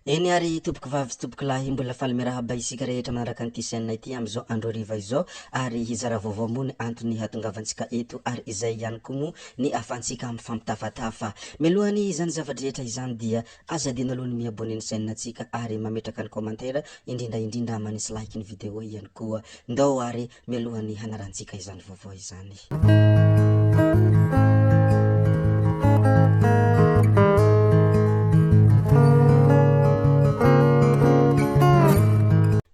Eny ary tompoko vavy sy tompoko lahy mbola faly miarahaba isika rehetra manaraka an'ity chaîne ity amizao andro hariva izao ary hizara vaovao moa ny antony hahatongavantsika eto ary izay ihany koa moa ny ahafahantsika mifampitafatafa. Mialohany izany zavadrehetra izany dia aza adino aloha ny miabone ny chaîne antsika ary mametraka ny commentaire indrindra manisy like ny video ihany koa. Ndao ary mialohany hanarantsika izany vaovao izany.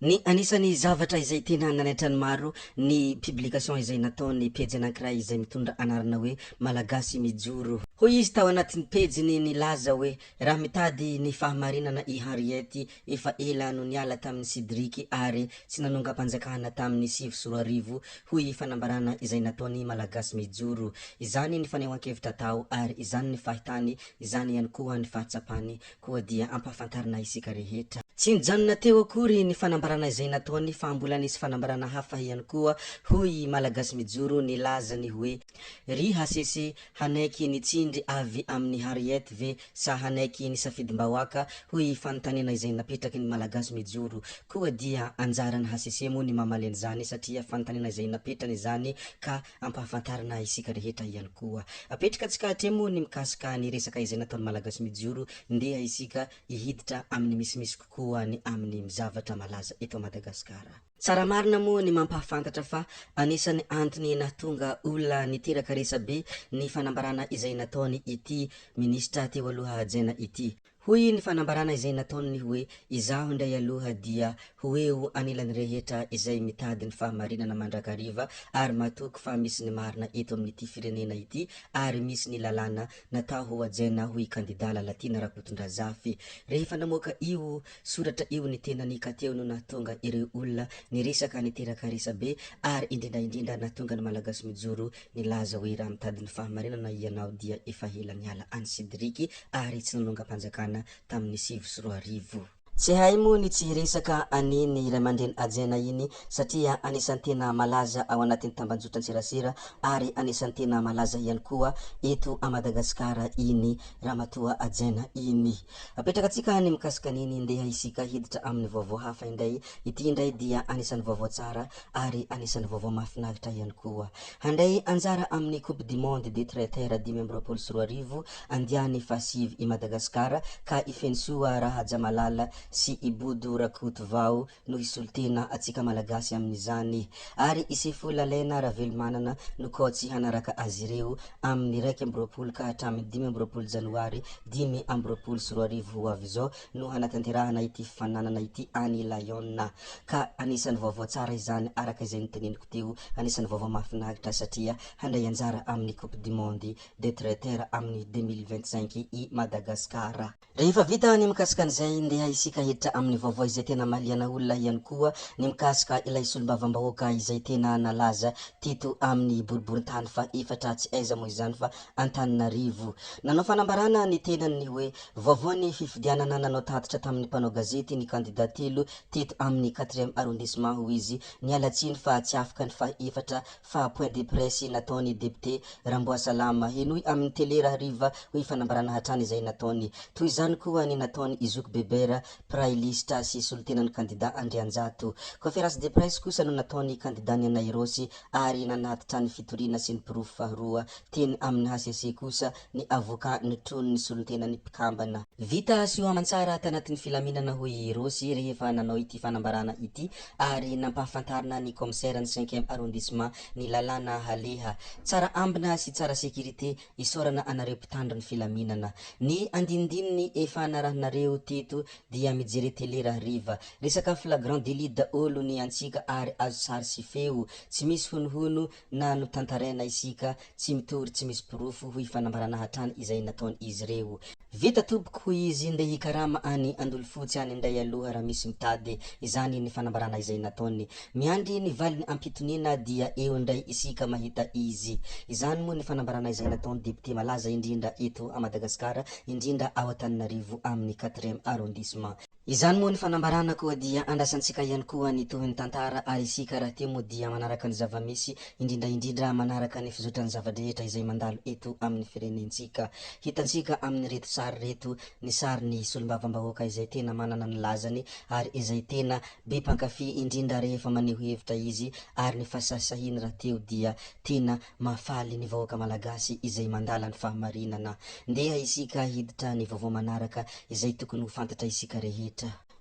Ny anisany zavatra izay tena nanaitra ny maro ny publication izay nataony page anankiray izay mitondra anarana hoe malagasy mijoro. Hoy izy tao anatin'ny page-ny nilaza hoe raha mitady ny fahamarinana i Henriette efa ela no niala tamin'ny Sidriky ary tsy nanonga-panjakana tamin'ny 2024 hoy fanambarana izay nataony malagasy mijoro. Izany ny fanehoan-kevitra tao ary izany ny fahitany, izany ihany koa ny fahatsapany koa dia ampahafantarina isika rehetra. Tsy nijanona teo akory ny fanambarana izay nataony fa mbola nisy fanambarana hafa ihany koa hoy malagasy mijoro nilazany hoe ry hasese hanaiky nitsindry avy amin'ny Henriette ve sa hanaiky nisafidim-bahoaka hoy fanontaniana izay napetraky ny malagasy mijoro. Koa dia anjarany hasese moa ny mamaleny zany satria fanontaniana izay napetrany zany ka ampahafantarina isika rehetra ihany koa. Apetrakatsika hatremo ny mikasika ny resaka izay nataony malagasy mijoro ndeha isika ihiditra amin'ny misimisy kokoa ny amin'ny zavatra malaza eto Madagasikara. Tsara marina moa ny mampahafantatra fa anisany antony nahatonga olona niteraka resabe ny fanambarana izay nataony ity ministra teo aloha hajaina ity. Hoy ny fanambarana izay nataony hoe izaho indray aloha dia hoeo anilany rehetra izay mitady ny fahamarinana mandrakariva ary matoky fa misy ny marina eto amin'ity firenena ity ary misy ny lalàna natao ho hajaina hoy kandida Lalatina Rakotondrazafy. Rehefa namoaka io soratra io ny tenany ka teo no nahatonga ireo olona niresaka niteraka resabe ary indrindra nahatonga ny malagasy mijoro nilaza hoe raha mitady ny fahamarinana ianao dia efa hela niala any Sidriky ary tsy nanonga-panjakana tamin'ny 2024. Tsy hay moa ny tsy resaka aniny Ray aman-dreny hajaina iny satria anisan'ny tena malaza ao anatin'ny tambanjotran-tserasera ary anisan'ny tena malaza ihany koa eto a Madagasikara iny ramatoa hajaina iny. Apetrakatsika ny mikasika aniny ndeha isika hiditra amin'ny vaovao hafa indray. Ity indray dia anisan'ny vaovao tsara ary anisan'ny vaovao mahafinaritra ihany koa. Handray anjara amin'ny Coupe du Monde des traiteurs 2024 andiany fahasivy i Madagasikara ka ifensoa Rahajamalala sy Ibodo Rakotovao no hisolitena atsika malagasy amin'izany ary isefolailena Ravelomanana no koatsy hanaraka azy ireo amin'ny 1 ka hatramin'ny 5 Janoary 2024 ho avy izao no hanatanterahana ity fifananana ity any Lyon ka anisan'ny vaovao tsara izany araka izay niteneniko teo, anisan'ny vaovao mahafinaritra satria handray anjara amin'ny Coupe du Monde des traiteurs amin'ny 2025 i Madagasikara. Rehefa vita ny mikasika an'izay ndeha isika hiditra amin'ny vaovao izay tena maliana olona ihany koa ny mikasika ilay solombavambahoaka izay tena nalaza teto amin'ny boriboritany fa efatra tsy aiza moa izany fa Antananarivo. Nanao fanambarana ny tenany hoe vaovaon'ny fifidianana nanao tatitra tamin'ny mpanao gazety ny kandida telo teto amin'ny 4e arrondissement ho izy nialatsiny fa tsy afaka ny faefatra fa point de presse nataony député Ramboasalama henoy amin'ny télé Rahariva hoe fanambarana hatrany izay nataony. Toy izany koa ny nataony Izoky Bebera prailista sy solitenan'ny kandida Andrianjato. Conférence de presse kosa no nataony kandida ny Nairosy ary nanatitra ny fitoriana sy ny pirofo faharoa teny amin'ny HCC kosa ny avocat nitronony ny solitenan'ny mpikambana. Vita sy hoamantsara tanatin'ny filaminana hoy Rosy rehefa nanao ity fanambarana ity ary nampahafantarina ny commissaire ny 5e arrondissement ny lalàna haleha tsara ambina sy tsara sécurité isorana anareo mpitandro ny filaminana. Ny andinindininy efa narahinareo teto dia mijery télé Rahariva resaka flagrant délit daholo ny antsika ary azo sary sy feo tsy misy honohono na no tantaraina isika tsy mitory tsy misy pirofo hoy fanambarana hatrany izay nataony izy reo. Vita tompoko hoy izy ndeha hikarama any Andolofotsy any indray aloha raha misy mitady. Izany ny fanambarana izay nataony. Miandry ny valiny ampitoniana dia eo indray isika mahita izy. Izany moa ny fanambarana izay nataony député malaza indrindra eto a Madagasikara indrindra ao Antananarivo amin'ny 4e arrondissement. Izany moa ny fanambarana koa dia andrasantsika ihany koa ny tohin'ny tantara ary isika raha ty moa dia manaraka ny zavamisy indrindraindrindra manaraka ny fizotrany zavadrehetra izay mandalo eto amin'ny firenentsika. Hitantsika amin'ny reto sary reto ny sary ny solombavambahoaka izay tena manana ny lazany ary izay tena be mpankafy indrindra rehefa maneho hevitra izy ary ny fasasahiny raha teo dia tena mahafaly ny vahoaka malagasy izay mandala ny fahamarinana. Ndeha isika hiditra ny vaovao manaraka izay tokony ho fantatra isika rehetra.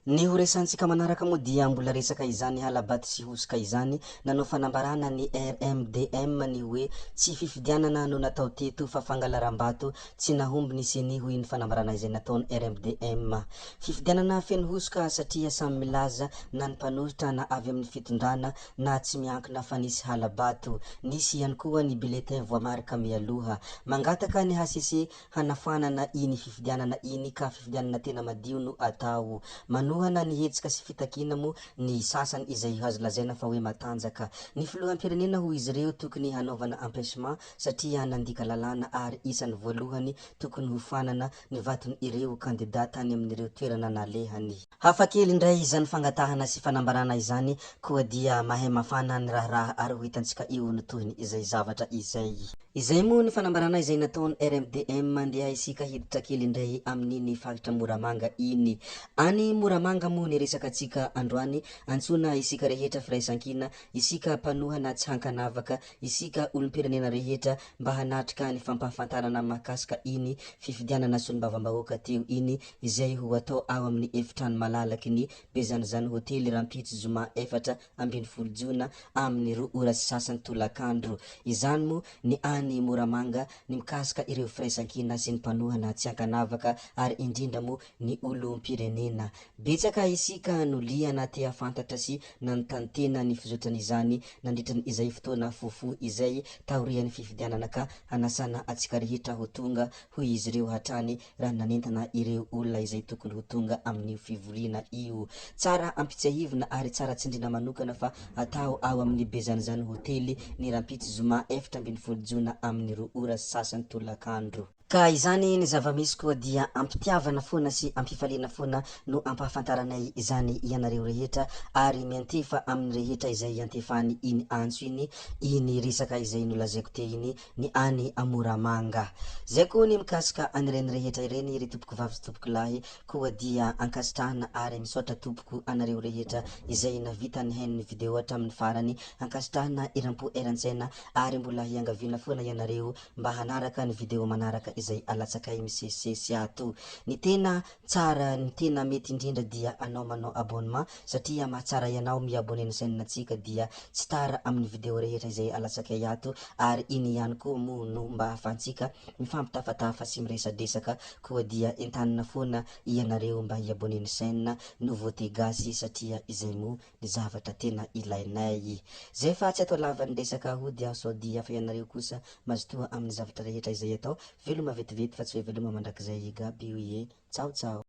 Ny horesantsika manaraka moa dia mbola resaka izany halabato sy hosika izany nanao fanambarana ny RMDM ny hoe tsy fifidianana no natao teto fa fangalaram-bato tsy nahomby ny seni hoy ny fanambarana izay nataony RMDM. Fifidianana feno hosoka satria samy milaza na ny mpanoritra na avy amin'ny fitondrana na tsy miankina fa nisy halabato. Nisy ihany koa ny bulletin voamarika mialoha mangataka ny HCC hanafanana iny fifidianana iny ka fifidianana tena madio no atao. Manohana ny hetsika sy fitakina mo ny sasany izay azo lazaina fa hoe matanjaka. Ny filoham-pirenena ho izy ireo tokony hanaovana empêchement satria nandika lalàna ary isan'ny voalohany tokony ho fanana ny vatony ireo kandida tany amin'ireo toerana nalehany. Hafakely indray izany fangatahana sy fanambarana izany koa dia mahay mafana ny raharaha ary ho hitantsika eo ny tohiny izay zavatra izay. Izay moa ny fanambarana izay nataony RMDM mandeha isika hiditra kely indray amin'iny faritra Moramanga iny. Any Moramanga moa ny resaka atsika androany antsona isika rehetra firaisankina, isika mpanohana tsy hankanavaka, isika olom-pirenena rehetra mba hanatrika ny fampahafantarana mahakasika iny fifidianana solombavambahoaka teo iny izay ho atao ao amin'ny efitrano malalaky ny Bejanizany hôtely Rampitsy zoma 4 Jona amin'ny 2 ora sy sasany tolakandro. Izany moa ny any Moramanga ny mikasika ireo firaisankina sy ny mpanohana tsy hankanavaka ary indrindra moa ny olom-pirenena. Betsaka isika no liana te hafantatra sy nanontany ny fizotran'izany nandritran' izay fotoana fohifohy izay taorian'ny fifidianana ka hanasana atsika rehetra ho tonga hoy izy ireo hatrany raha nanentana ireo olona izay tokony ho tonga amin'ny fivoriana io. Tsara ampitsahivina ary tsara tsindrina manokana fa atao ao amin'ny Bejanizany hôtely ny Rampitsy zoma 4 Jona amin'ny 2 ora sy sasany tolakandro. Ka izany ny zavamisy koa dia ampitiavana foana sy ampifaliana foana no ampahafantaranay izany ianareo rehetra ary miantefa amin'ny rehetra izay antefany iny antso iny resaka izay nolazaiko te iny ny any Moramanga. Zay koa ny mikasika anireny rehetra ireny ry tompoko vavy sy tompoko lahy koa dia ankasitrahana ary misaotra tompoko anareo rehetra izay navita ny hain'ny video hatramin'ny farany, ankasitrahana eram-po eran-tsaina ary mbola hiangaviana foana ianareo mba hanaraka ny video manaraka izay alatsakay misesisesy ato. Ny tena tsara, ny tena mety indrindra dia anao manao abonnement satria mahatsara ianao miabone ny chaîne-natsika dia tsy tara amin'ny video rehetra izay alatsakay ato ary iny ihany koa moa no mba ahafahantsika mifampitafatafa sy miresadresaka koa dia entanina foana ianareo mba hiabone ny chaîne nouveauté gasy satria izay moa ny zavatra tena ilainay. Zay fa tsy atao lava ny resaka hody aho sao dia fa ianareo kosa mazotoa amin'ny zavatra rehetra izay atao veloma vetivety fa tsy hoe veloma mandrakizay gaby. Tsao tsao.